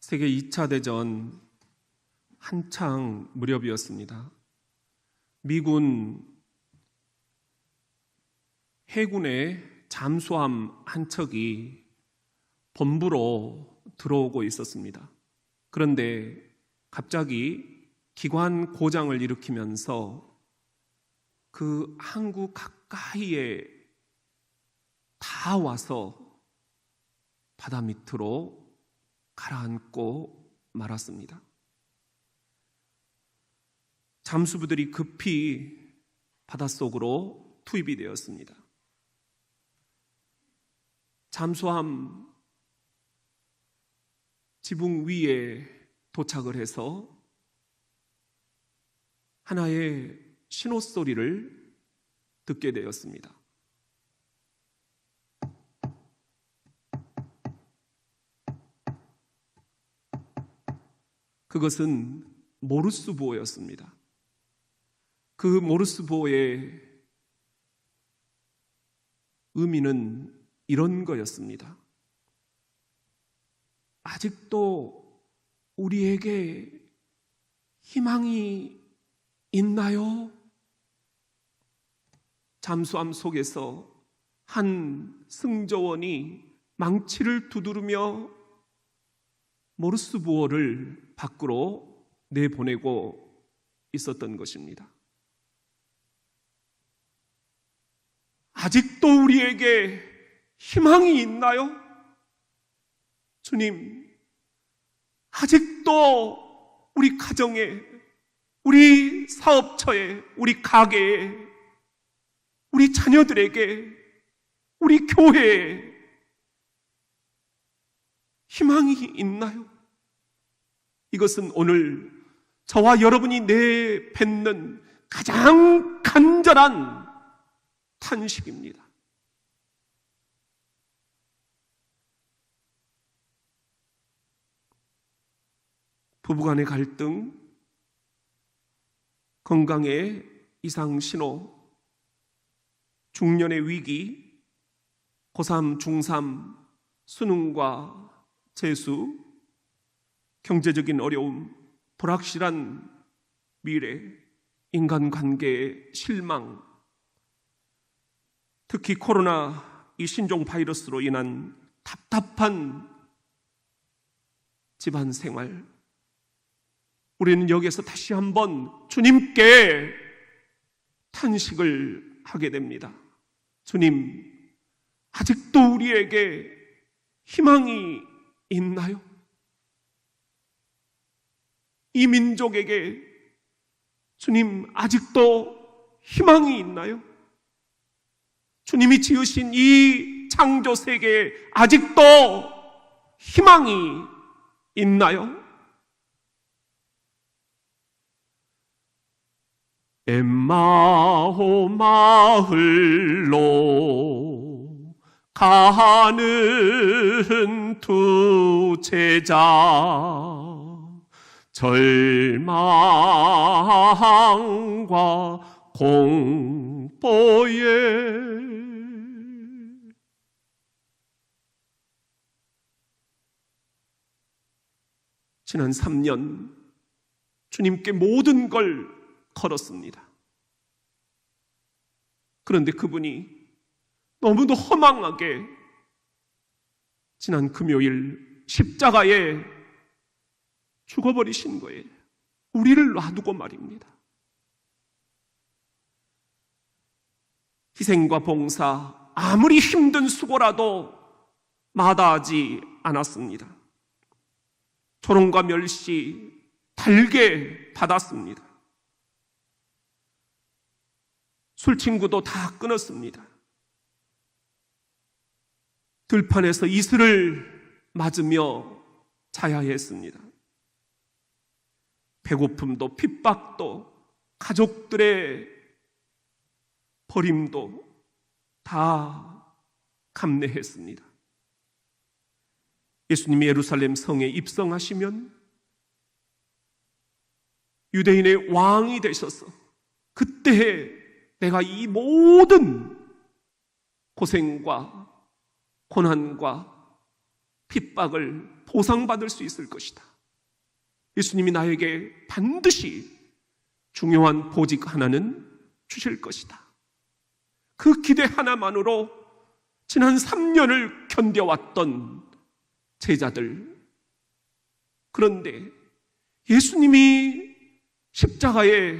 세계 2차 대전 한창 무렵이었습니다. 미군 해군의 잠수함 한 척이 본부로 들어오고 있었습니다. 그런데 갑자기 기관 고장을 일으키면서 그 항구 가까이에 다 와서 바다 밑으로 가라앉고 말았습니다. 잠수부들이 급히 바닷속으로 투입이 되었습니다. 잠수함 지붕 위에 도착을 해서 하나의 신호 소리를 듣게 되었습니다. 그것은 모르스 부호였습니다. 그 모르스 부호의 의미는 이런 거였습니다. 아직도 우리에게 희망이 있나요? 잠수함 속에서 한 승조원이 망치를 두드리며 모르스 부호를 밖으로 내보내고 있었던 것입니다. 아직도 우리에게 희망이 있나요? 주님, 아직도 우리 가정에, 우리 사업처에, 우리 가게에, 우리 자녀들에게, 우리 교회에 희망이 있나요? 이것은 오늘 저와 여러분이 내뱉는 가장 간절한 탄식입니다. 부부간의 갈등, 건강의 이상 신호, 중년의 위기, 고3, 중3, 수능과 재수, 경제적인 어려움, 불확실한 미래, 인간관계의 실망, 특히 코로나 이 신종 바이러스로 인한 답답한 집안 생활, 우리는 여기에서 다시 한번 주님께 탄식을 하게 됩니다. 주님, 아직도 우리에게 희망이 있나요? 이 민족에게 주님, 아직도 희망이 있나요? 주님이 지으신 이 창조 세계에 아직도 희망이 있나요? 엠마오 마을로 가는 두 제자, 절망과 공포에 지난 3년 주님께 모든 걸 걸었습니다. 그런데 그분이 너무도 허망하게 지난 금요일 십자가에 죽어버리신 거예요. 우리를 놔두고 말입니다. 희생과 봉사, 아무리 힘든 수고라도 마다하지 않았습니다. 조롱과 멸시 달게 받았습니다. 술 친구도 다 끊었습니다. 들판에서 이슬을 맞으며 자야 했습니다. 배고픔도 핍박도 가족들의 버림도 다 감내했습니다. 예수님이 예루살렘 성에 입성하시면 유대인의 왕이 되셔서 그때 내가 이 모든 고생과 고난과 핍박을 보상받을 수 있을 것이다. 예수님이 나에게 반드시 중요한 보직 하나는 주실 것이다. 그 기대 하나만으로 지난 3년을 견뎌왔던 제자들, 그런데 예수님이 십자가에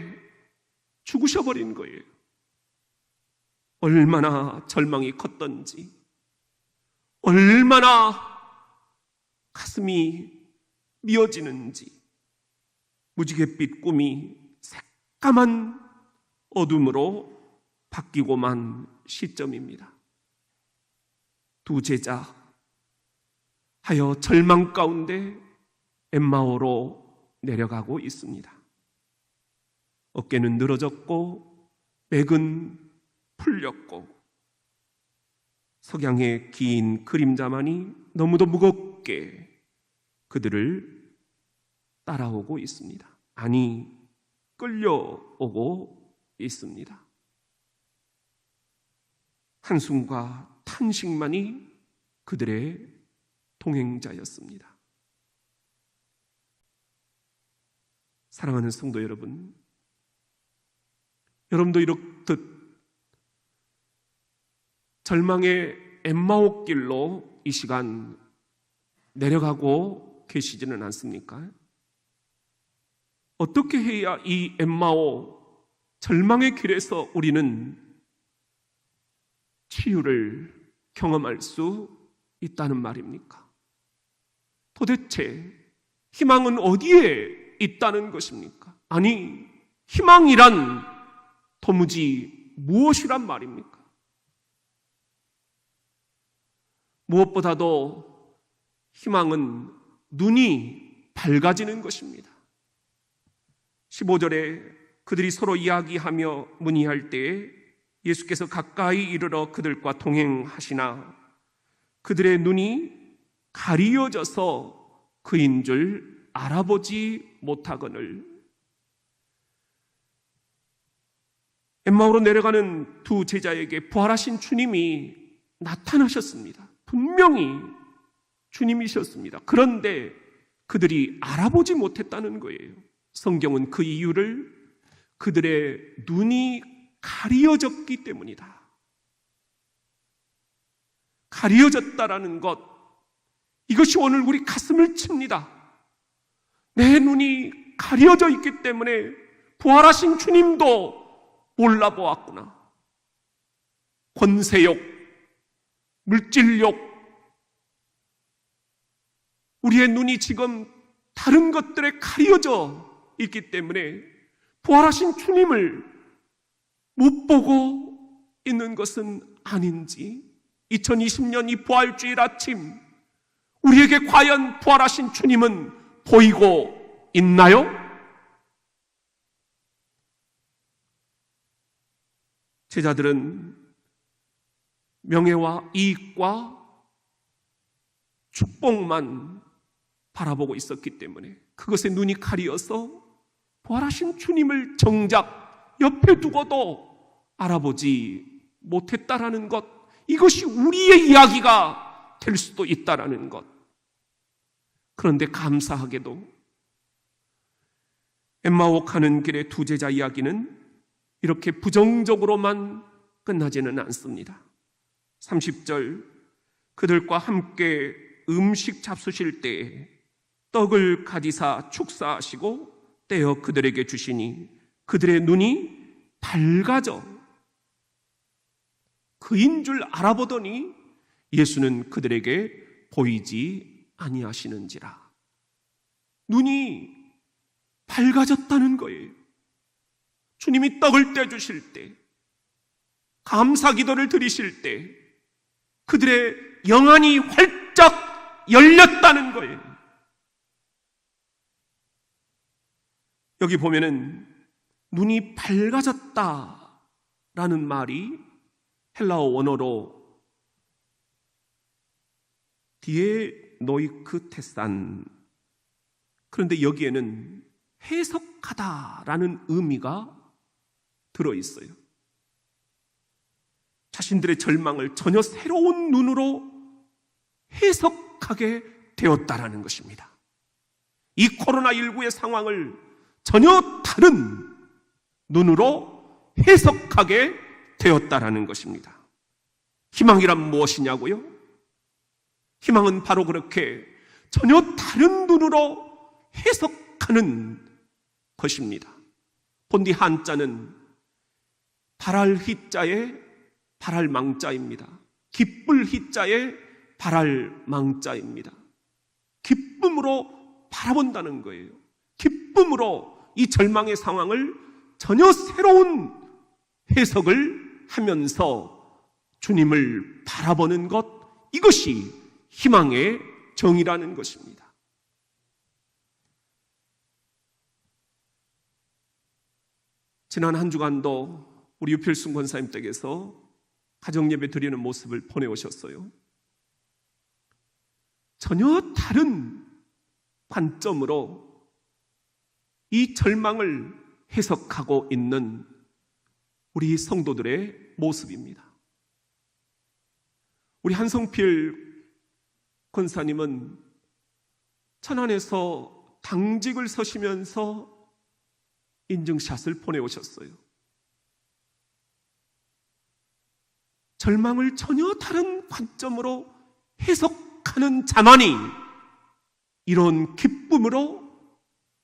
죽으셔버린 거예요. 얼마나 절망이 컸던지, 얼마나 가슴이 미어지는지, 무지갯빛 꿈이 새까만 어둠으로 바뀌고만 시점입니다. 두 제자 하여 절망 가운데 엠마오로 내려가고 있습니다. 어깨는 늘어졌고 맥은 풀렸고 석양의 긴 그림자만이 너무도 무겁게 그들을 따라오고 있습니다. 아니, 끌려오고 있습니다. 한숨과 탄식만이 그들의 동행자였습니다. 사랑하는 성도 여러분, 여러분도 이렇듯 절망의 엠마오 길로 이 시간 내려가고 계시지는 않습니까? 어떻게 해야 이 엠마오 절망의 길에서 우리는 치유를 경험할 수 있다는 말입니까? 도대체 희망은 어디에 있다는 것입니까? 아니, 희망이란 도무지 무엇이란 말입니까? 무엇보다도 희망은 눈이 밝아지는 것입니다. 15절에 그들이 서로 이야기하며 문의할 때에 예수께서 가까이 이르러 그들과 동행하시나 그들의 눈이 가리어져서 그인 줄 알아보지 못하거늘. 엠마오로 내려가는 두 제자에게 부활하신 주님이 나타나셨습니다. 분명히 주님이셨습니다. 그런데 그들이 알아보지 못했다는 거예요. 성경은 그 이유를 그들의 눈이 가리어졌기 때문이다. 가리어졌다라는 것, 이것이 오늘 우리 가슴을 칩니다. 내 눈이 가려져 있기 때문에 부활하신 주님도 몰라보았구나. 권세욕, 물질욕, 우리의 눈이 지금 다른 것들에 가려져 있기 때문에 부활하신 주님을 못 보고 있는 것은 아닌지, 2020년 이 부활주일 아침 우리에게 과연 부활하신 주님은 보이고 있나요? 제자들은 명예와 이익과 축복만 바라보고 있었기 때문에 그것에 눈이 가리어서 부활하신 주님을 정작 옆에 두고도 알아보지 못했다라는 것, 이것이 우리의 이야기가 될 수도 있다라는 것. 그런데 감사하게도 엠마오 가는 길의 두 제자 이야기는 이렇게 부정적으로만 끝나지는 않습니다. 30절, 그들과 함께 음식 잡수실 때에 떡을 가지사 축사하시고 떼어 그들에게 주시니 그들의 눈이 밝아져 그인 줄 알아보더니 예수는 그들에게 보이지 아니하시는지라. 눈이 밝아졌다는 거예요. 주님이 떡을 떼주실 때, 감사 기도를 드리실 때 그들의 영안이 활짝 열렸다는 거예요. 여기 보면은 눈이 밝아졌다라는 말이 헬라어 원어로 디에노이크 테산, 그런데 여기에는 해석하다라는 의미가 들어있어요. 자신들의 절망을 전혀 새로운 눈으로 해석하게 되었다라는 것입니다. 이 코로나19의 상황을 전혀 다른 눈으로 해석하게 되었다라는 것입니다. 희망이란 무엇이냐고요? 희망은 바로 그렇게 전혀 다른 눈으로 해석하는 것입니다. 본디 한자는 바랄 희자에 바랄 망자입니다. 기쁠 희자에 바랄 망자입니다. 기쁨으로 바라본다는 거예요. 기쁨으로 이 절망의 상황을 전혀 새로운 해석을 하면서 주님을 바라보는 것, 이것이 희망의 정의라는 것입니다. 지난 한 주간도 우리 유필순 권사님 댁에서 가정예배 드리는 모습을 보내오셨어요. 전혀 다른 관점으로 이 절망을 해석하고 있는 우리 성도들의 모습입니다. 우리 한성필 권사님은 천안에서 당직을 서시면서 인증샷을 보내오셨어요. 절망을 전혀 다른 관점으로 해석하는 자만이 이런 기쁨으로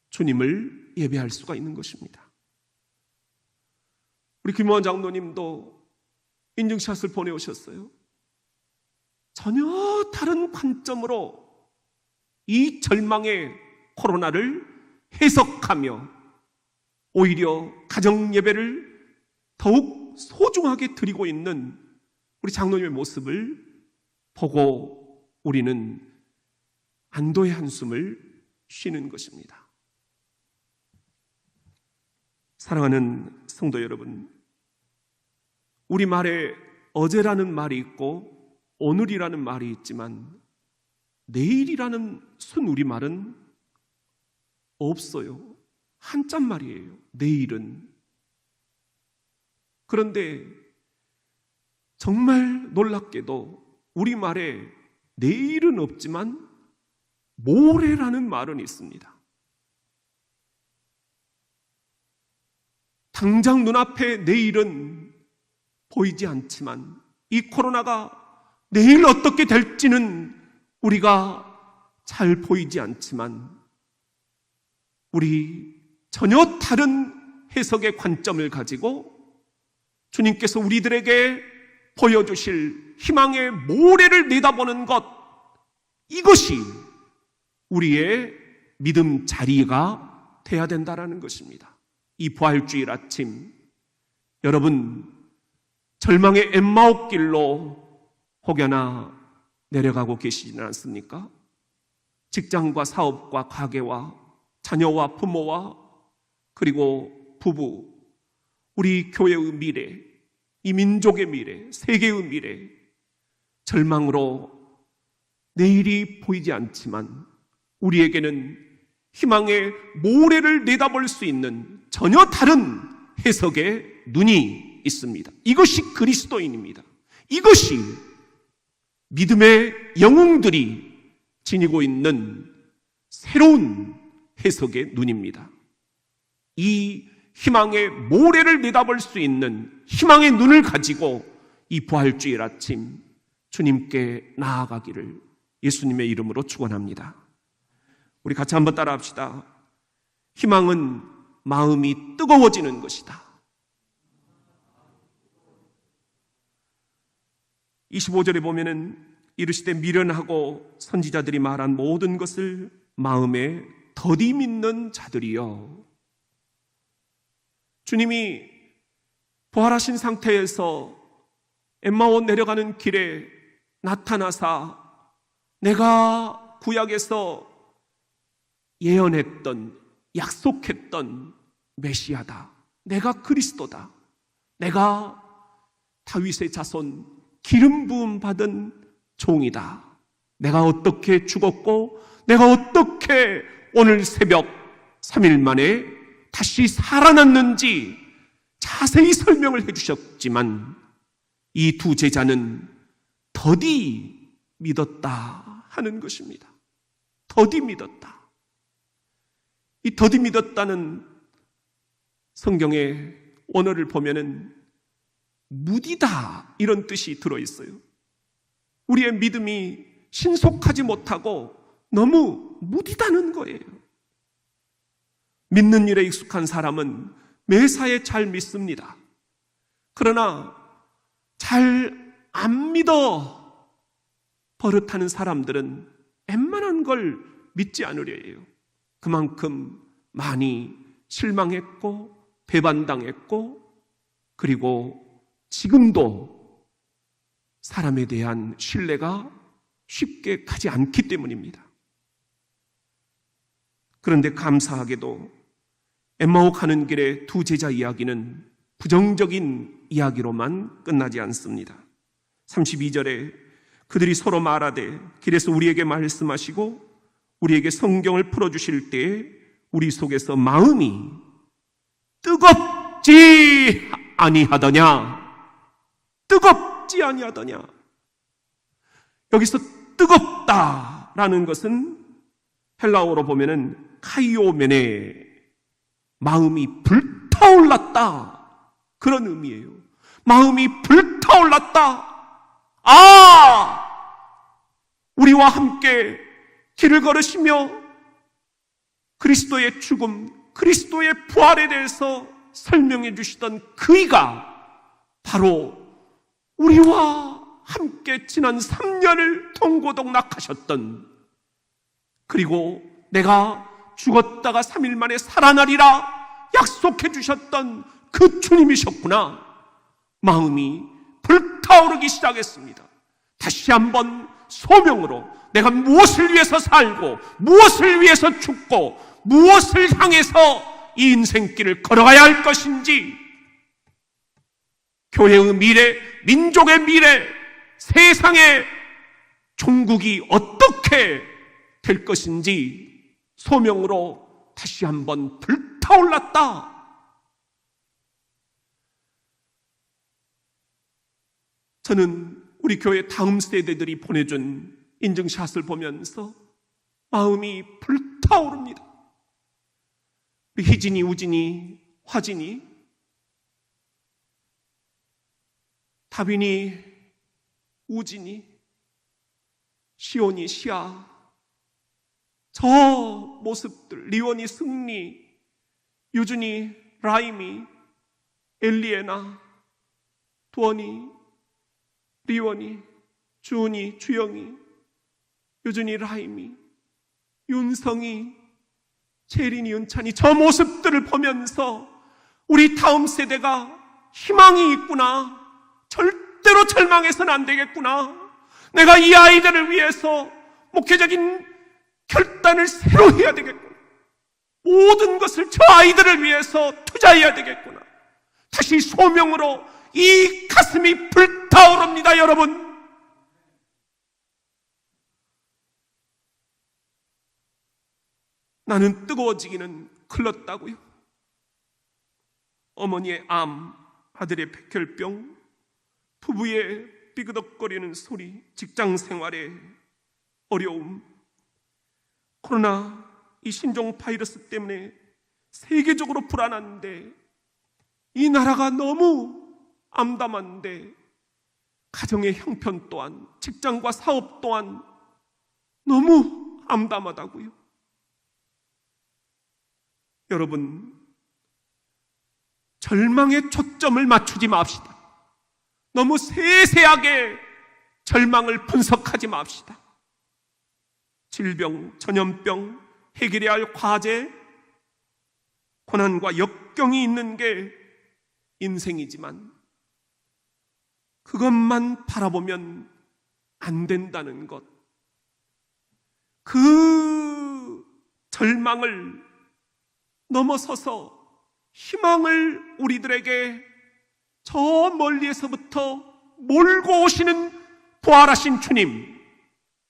주님을 예배할 수가 있는 것입니다. 우리 김호환 장로님도 인증샷을 보내오셨어요. 전혀 다른 관점으로 이 절망의 코로나를 해석하며 오히려 가정예배를 더욱 소중하게 드리고 있는 우리 장로님의 모습을 보고 우리는 안도의 한숨을 쉬는 것입니다. 사랑하는 성도 여러분, 우리말에 어제라는 말이 있고 오늘이라는 말이 있지만 내일이라는 순우리말은 없어요. 한자말이에요. 내일은. 그런데 정말 놀랍게도 우리말에 내일은 없지만 모레라는 말은 있습니다. 당장 눈앞에 내일은 보이지 않지만 이 코로나가 내일 어떻게 될지는 우리가 잘 보이지 않지만 우리 전혀 다른 해석의 관점을 가지고 주님께서 우리들에게 보여주실 희망의 모래를 내다보는 것, 이것이 우리의 믿음 자리가 돼야 된다는 것입니다. 이 부활주일 아침, 여러분 절망의 엠마오길로 혹여나 내려가고 계시지는 않습니까? 직장과 사업과 가게와 자녀와 부모와 그리고 부부, 우리 교회의 미래, 이 민족의 미래, 세계의 미래, 절망으로 내일이 보이지 않지만 우리에게는 희망의 모래를 내다볼 수 있는 전혀 다른 해석의 눈이 있습니다. 이것이 그리스도인입니다. 이것이 믿음의 영웅들이 지니고 있는 새로운 해석의 눈입니다. 이 희망의 모래를 내다볼 수 있는 희망의 눈을 가지고 이 부활주일 아침 주님께 나아가기를 예수님의 이름으로 축원합니다. 우리 같이 한번 따라합시다. 희망은 마음이 뜨거워지는 것이다. 25절에 보면은 이르시되 미련하고 선지자들이 말한 모든 것을 마음에 더디 믿는 자들이여. 주님이 부활하신 상태에서 엠마오 내려가는 길에 나타나사 내가 구약에서 예언했던, 약속했던 메시아다, 내가 그리스도다, 내가 다윗의 자손 기름 부음 받은 종이다, 내가 어떻게 죽었고 내가 어떻게 오늘 새벽 3일 만에 다시 살아났는지 자세히 설명을 해주셨지만 이 두 제자는 더디 믿었다 하는 것입니다. 더디 믿었다. 이 더디 믿었다는 성경의 원어를 보면은 무디다 이런 뜻이 들어있어요. 우리의 믿음이 신속하지 못하고 너무 무디다는 거예요. 믿는 일에 익숙한 사람은 매사에 잘 믿습니다. 그러나 잘 안 믿어 버릇하는 사람들은 웬만한 걸 믿지 않으려 해요. 그만큼 많이 실망했고 배반당했고 그리고 지금도 사람에 대한 신뢰가 쉽게 가지 않기 때문입니다. 그런데 감사하게도 엠마오 가는 길의 두 제자 이야기는 부정적인 이야기로만 끝나지 않습니다. 32절에 그들이 서로 말하되 길에서 우리에게 말씀하시고 우리에게 성경을 풀어주실 때에 우리 속에서 마음이 뜨겁지 아니하더냐. 뜨겁지 아니하더냐. 여기서 뜨겁다라는 것은 헬라어로 보면은 카이오메네, 마음이 불타올랐다, 그런 의미예요. 마음이 불타올랐다. 우리와 함께 길을 걸으시며 그리스도의 죽음, 그리스도의 부활에 대해서 설명해 주시던 그이가 바로 우리와 함께 지난 3년을 동고동락하셨던, 그리고 내가 죽었다가 3일 만에 살아나리라 약속해 주셨던 그 주님이셨구나. 마음이 불타오르기 시작했습니다. 다시 한번 소명으로 내가 무엇을 위해서 살고 무엇을 위해서 죽고 무엇을 향해서 이 인생길을 걸어가야 할 것인지, 교회의 미래, 민족의 미래, 세상의 종국이 어떻게 될 것인지 소명으로 다시 한번 불타올랐다. 저는 우리 교회 다음 세대들이 보내준 인증샷을 보면서 마음이 불타오릅니다. 우리 희진이, 우진이, 화진이, 다빈이, 우진이, 시온이, 시아, 저 모습들, 리원이, 승리, 유준이, 라임이, 엘리에나, 두원이, 리원이, 주은이, 주영이, 유준이, 라임이, 윤성이, 채린이, 은찬이, 저 모습들을 보면서 우리 다음 세대가 희망이 있구나, 절대로 절망해서는 안 되겠구나, 내가 이 아이들을 위해서 목회적인 결단을 새로 해야 되겠구나, 모든 것을 저 아이들을 위해서 투자해야 되겠구나, 다시 소명으로 이 가슴이 불타오릅니다. 여러분, 나는 뜨거워지기는 글렀다고요. 어머니의 암, 아들의 백혈병, 부부의 삐그덕거리는 소리, 직장 생활의 어려움, 코로나 이 신종 바이러스 때문에 세계적으로 불안한데, 이 나라가 너무 암담한데 가정의 형편 또한, 직장과 사업 또한 너무 암담하다고요. 여러분, 절망에 초점을 맞추지 맙시다. 너무 세세하게 절망을 분석하지 맙시다. 질병, 전염병, 해결해야 할 과제, 고난과 역경이 있는 게 인생이지만 그것만 바라보면 안 된다는 것, 그 절망을 넘어서서 희망을 우리들에게 저 멀리에서부터 몰고 오시는 부활하신 주님,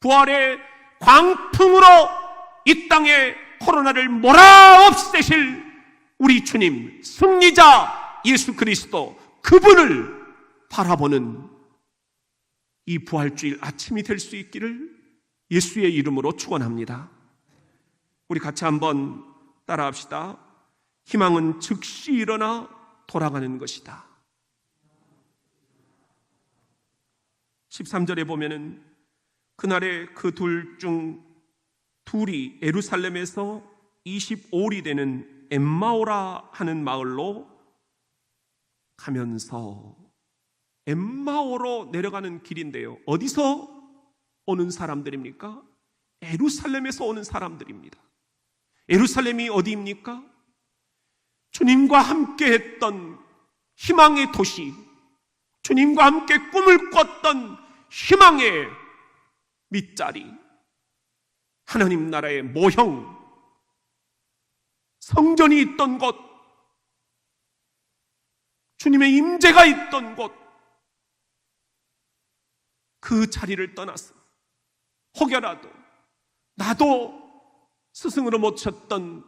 부활의 광풍으로 이 땅에 코로나를 몰아없애실 우리 주님, 승리자 예수 그리스도, 그분을 바라보는 이 부활주일 아침이 될 수 있기를 예수의 이름으로 축원합니다. 우리 같이 한번 따라합시다. 희망은 즉시 일어나 돌아가는 것이다. 13절에 보면은 그날에 그 둘 중 둘이 예루살렘에서 25里되는 엠마오라 하는 마을로 가면서, 엠마오로 내려가는 길인데요, 어디서 오는 사람들입니까? 예루살렘에서 오는 사람들입니다. 예루살렘이 어디입니까? 주님과 함께 했던 희망의 도시, 주님과 함께 꿈을 꿨던 희망의 밑자리, 하나님 나라의 모형, 성전이 있던 곳, 주님의 임재가 있던 곳, 그 자리를 떠나서 혹여라도 나도 스승으로 못 쳤던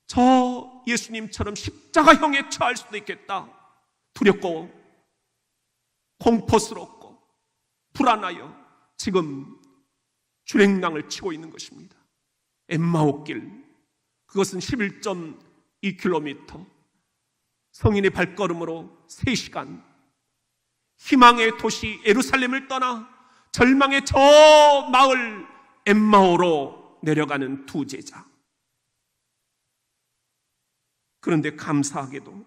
저 예수님처럼 십자가형에 처할 수도 있겠다, 두렵고 공포스럽고 불안하여 지금 주행랑을 치고 있는 것입니다. 엠마오길, 그것은 11.2km, 성인의 발걸음으로 3시간, 희망의 도시 예루살렘을 떠나 절망의 저 마을 엠마오로 내려가는 두 제자. 그런데 감사하게도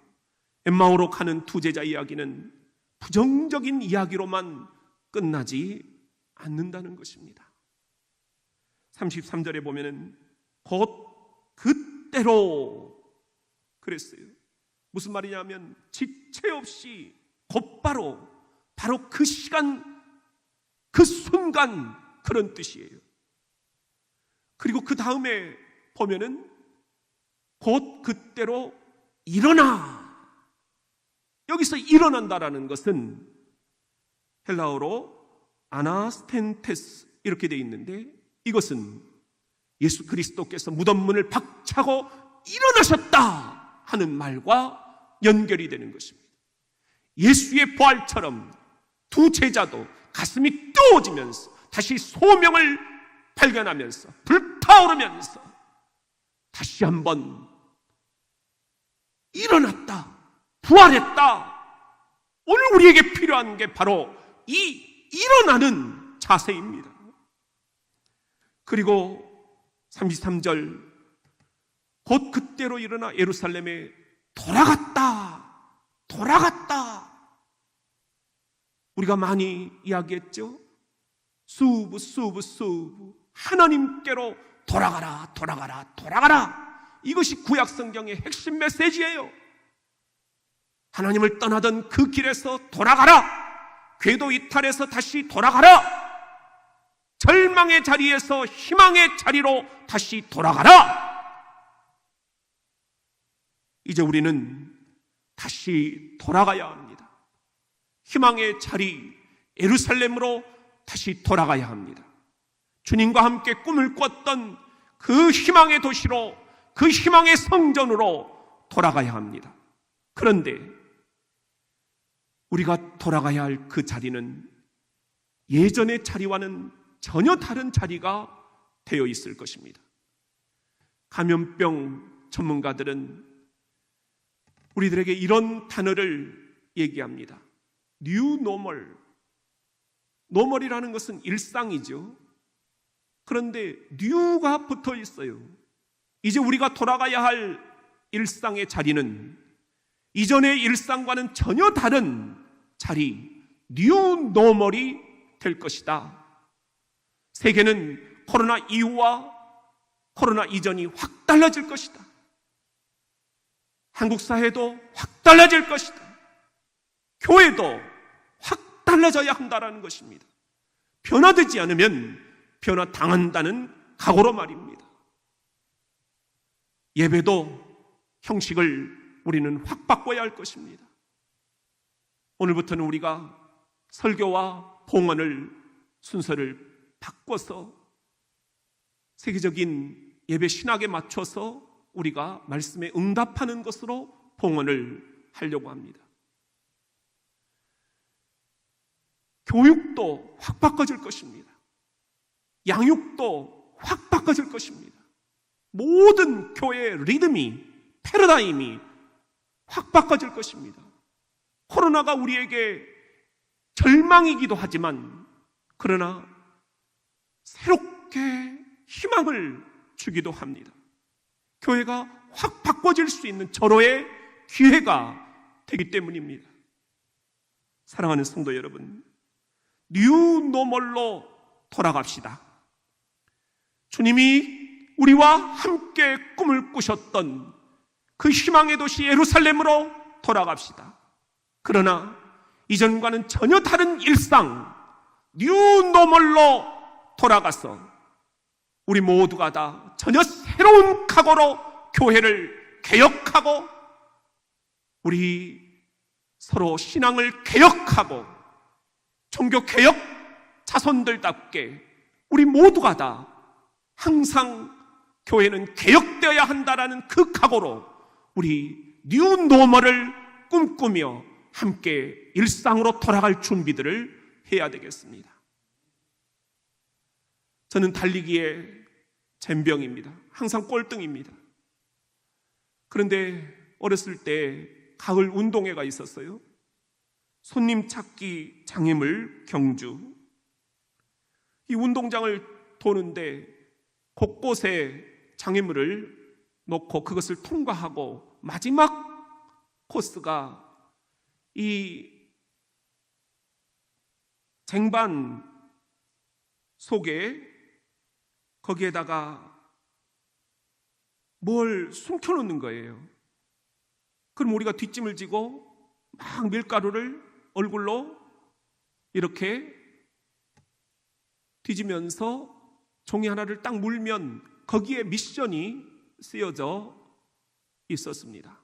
엠마오로 가는 두 제자 이야기는 부정적인 이야기로만 끝나지 않는다는 것입니다. 33절에 보면은 곧 그때로 그랬어요. 무슨 말이냐면 지체 없이 곧바로, 바로 그 시간, 그 순간, 그런 뜻이에요. 그리고 그 다음에 보면은 곧 그때로 일어나. 여기서 일어난다라는 것은 헬라어로 아나스텐테스 이렇게 되어 있는데, 이것은 예수 그리스도께서 무덤문을 박차고 일어나셨다 하는 말과 연결이 되는 것입니다. 예수의 부활처럼 두 제자도 가슴이 뜨거워지면서 다시 소명을 발견하면서 불타오르면서 다시 한번 일어났다, 부활했다. 오늘 우리에게 필요한 게 바로 이 일어나는 자세입니다. 그리고 33절, 곧 그때로 일어나 예루살렘에 돌아갔다. 우리가 많이 이야기했죠. 수브 하나님께로 돌아가라. 이것이 구약 성경의 핵심 메시지예요. 하나님을 떠나던 그 길에서 돌아가라. 궤도 이탈해서 다시 돌아가라. 절망의 자리에서 희망의 자리로 다시 돌아가라. 이제 우리는 다시 돌아가야 합니다. 희망의 자리 예루살렘으로 다시 돌아가야 합니다. 주님과 함께 꿈을 꿨던 그 희망의 도시로, 그 희망의 성전으로 돌아가야 합니다. 그런데 우리가 돌아가야 할 그 자리는 예전의 자리와는 전혀 다른 자리가 되어 있을 것입니다. 감염병 전문가들은 우리들에게 이런 단어를 얘기합니다. 뉴 노멀. 노멀이라는 것은 일상이죠. 그런데 뉴가 붙어 있어요. 이제 우리가 돌아가야 할 일상의 자리는 이전의 일상과는 전혀 다른 자리, 뉴 노멀이 될 것이다. 세계는 코로나 이후와 코로나 이전이 확 달라질 것이다. 한국 사회도 확 달라질 것이다. 교회도 확 달라져야 한다는 것입니다. 변화되지 않으면 변화당한다는 각오로 말입니다. 예배도 형식을 우리는 확 바꿔야 할 것입니다. 오늘부터는 우리가 설교와 봉헌을 순서를 바꿔서 세계적인 예배 신학에 맞춰서 우리가 말씀에 응답하는 것으로 봉헌을 하려고 합니다. 교육도 확 바꿔질 것입니다. 양육도 확 바꿔질 것입니다. 모든 교회의 리듬이, 패러다임이 확 바꿔질 것입니다. 코로나가 우리에게 절망이기도 하지만 그러나 새롭게 희망을 주기도 합니다. 교회가 확 바꿔질 수 있는 절호의 기회가 되기 때문입니다. 사랑하는 성도 여러분, 뉴노멀로 돌아갑시다. 주님이 우리와 함께 꿈을 꾸셨던 그 희망의 도시 예루살렘으로 돌아갑시다. 그러나 이전과는 전혀 다른 일상, 뉴노멀로 돌아가서 우리 모두가 다 전혀 새로운 각오로 교회를 개혁하고 우리 서로 신앙을 개혁하고 종교개혁 자손들답게 우리 모두가 다 항상 교회는 개혁되어야 한다라는 그 각오로 우리 뉴노멀을 꿈꾸며 함께 일상으로 돌아갈 준비들을 해야 되겠습니다. 저는 달리기에 젬병입니다. 항상 꼴등입니다. 그런데 어렸을 때 가을 운동회가 있었어요. 손님 찾기 장애물 경주. 이 운동장을 도는데 곳곳에 장애물을 놓고 그것을 통과하고 마지막 코스가 이 쟁반 속에 거기에다가 뭘 숨겨놓는 거예요. 그럼 우리가 뒷짐을 지고 막 밀가루를 얼굴로 이렇게 뒤지면서 종이 하나를 딱 물면 거기에 미션이 쓰여져 있었습니다.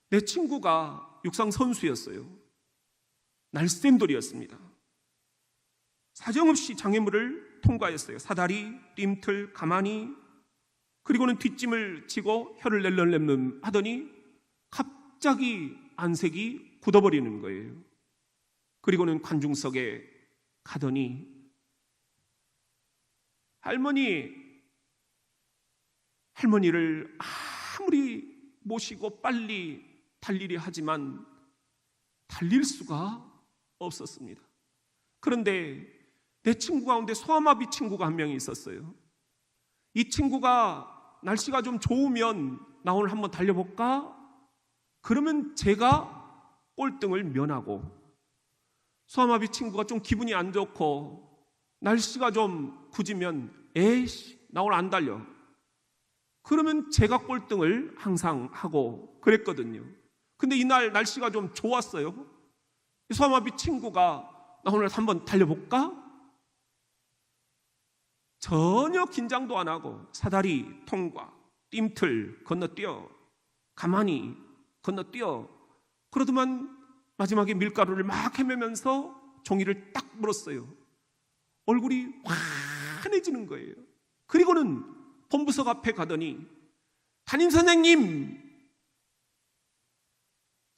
내 친구가 육상 선수였어요. 날쌘돌이었습니다. 사정없이 장애물을 통과했어요. 사다리, 뜀틀, 가만히. 그리고는 뒷짐을 지고 혀를 낼름낼름 하더니 갑자기 안색이 굳어버리는 거예요. 그리고는 관중석에 가더니 할머니를 아무리 모시고 빨리 달리려 하지만 달릴 수가 없었습니다. 그런데 내 친구 가운데 소아마비 친구가 한 명이 있었어요. 이 친구가 날씨가 좀 좋으면 나 오늘 한번 달려볼까? 그러면 제가 꼴등을 면하고, 소아마비 친구가 좀 기분이 안 좋고 날씨가 좀 굳으면 에이씨 나 오늘 안 달려. 그러면 제가 꼴등을 항상 하고 그랬거든요. 근데 이날 날씨가 좀 좋았어요. 소아마비 친구가 나 오늘 한번 달려볼까? 전혀 긴장도 안 하고 사다리 통과, 뜀틀 건너뛰어, 가만히 건너뛰어. 그러더만 마지막에 밀가루를 막 헤매면서 종이를 딱 물었어요. 얼굴이 환해지는 거예요. 그리고는 본부석 앞에 가더니 담임선생님,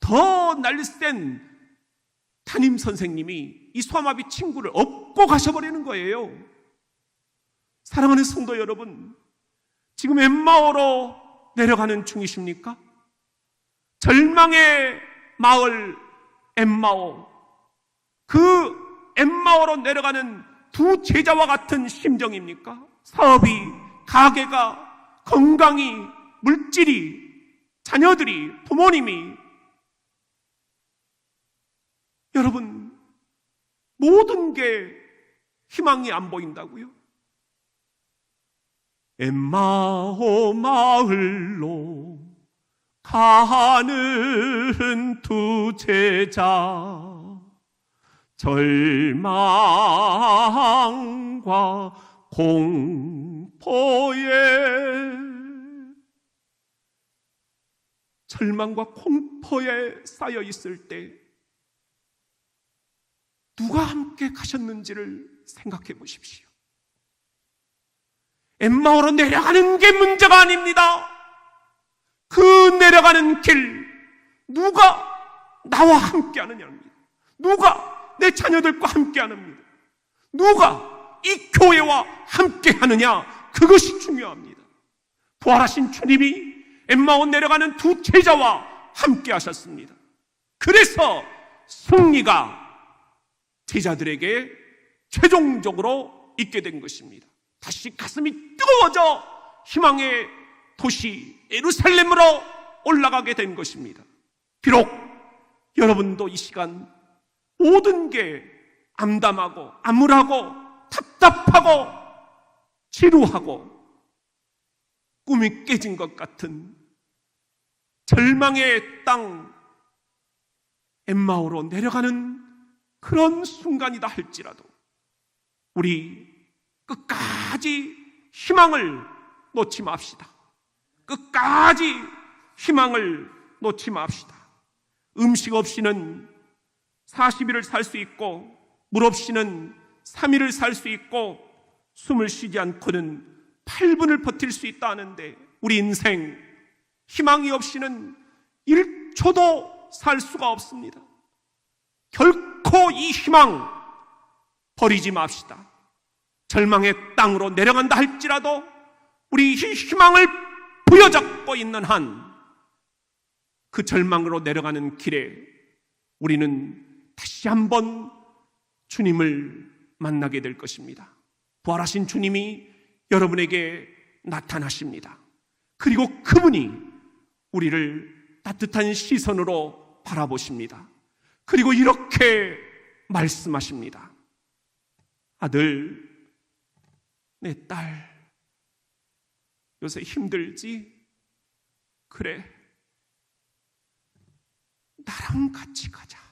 더 날쌘 담임선생님이 이 소아마비 친구를 업고 가셔버리는 거예요. 사랑하는 성도 여러분, 지금 엠마오로 내려가는 중이십니까? 절망의 마을 엠마오, 그 엠마오로 내려가는 두 제자와 같은 심정입니까? 사업이, 가게가, 건강이, 물질이, 자녀들이, 부모님이, 여러분, 모든 게 희망이 안 보인다고요? 엠마오 마을로 가는 두 제자, 절망과 공포에, 절망과 공포에 쌓여 있을 때 누가 함께 가셨는지를 생각해 보십시오. 엠마오로 내려가는 게 문제가 아닙니다. 그 내려가는 길, 누가 나와 함께 하느냐입니다. 누가 내 자녀들과 함께 하느냐, 누가 이 교회와 함께 하느냐, 그것이 중요합니다. 부활하신 주님이 엠마오 내려가는 두 제자와 함께 하셨습니다. 그래서 승리가 제자들에게 최종적으로 있게 된 것입니다. 다시 가슴이 뜨거워져 희망의 도시 예루살렘으로 올라가게 된 것입니다. 비록 여러분도 이 시간 모든 게 암담하고 암울하고 답답하고 지루하고 꿈이 깨진 것 같은 절망의 땅 엠마오로 내려가는 그런 순간이다 할지라도 우리 끝까지 희망을 놓지 맙시다. 끝까지 희망을 놓지 맙시다. 음식 없이는 40일을 살 수 있고 물 없이는 3일을 살 수 있고 숨을 쉬지 않고는 8분을 버틸 수 있다 하는데 우리 인생 희망이 없이는 1초도 살 수가 없습니다. 결코 이 희망 버리지 맙시다. 절망의 땅으로 내려간다 할지라도 우리 이 희망을 부여잡고 있는 한 그 절망으로 내려가는 길에 우리는 다시 한번 주님을 만나게 될 것입니다. 부활하신 주님이 여러분에게 나타나십니다. 그리고 그분이 우리를 따뜻한 시선으로 바라보십니다. 그리고 이렇게 말씀하십니다. 아들, 내 딸, 요새 힘들지? 그래, 나랑 같이 가자.